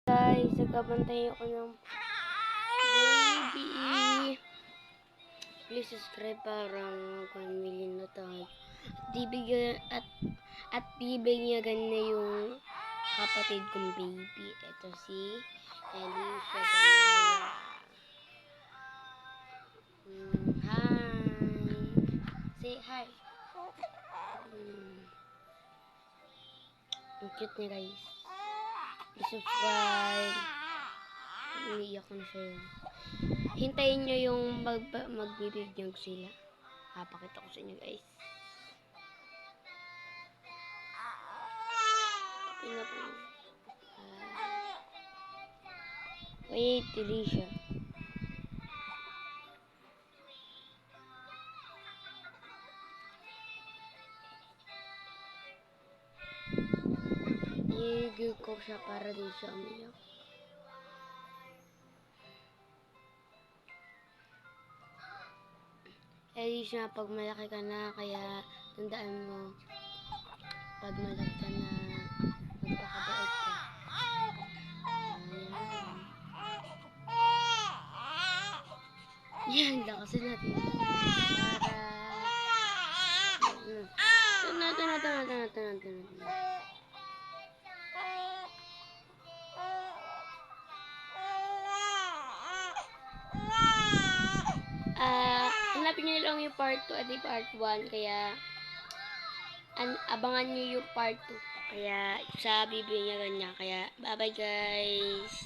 Guys, nagkabantay ako ng baby. Please subscribe para 1 million na tayo. At bibigyan na yung kapatid kong baby. Ito si Alicia Danaya. Hi. Say hi. Ang cute niya, guys. Please subscribe. Umiiyak na siya. Hintayin nyo yung magbibigyan ko sila. Pakita ko sa inyo, guys. Wait, Alicia. I-give ko siya para din siya umiyak. Alicia, pag malaki ka na, kaya tandaan mo, pag malaki ka na, magpakabait ka. Yan, lakasin natin. Hanapin nyo lang yung part 2 at yung part 1. Kaya, abangan nyo yung part 2. Kaya, sa bibigyan niya. Kaya, bye-bye guys!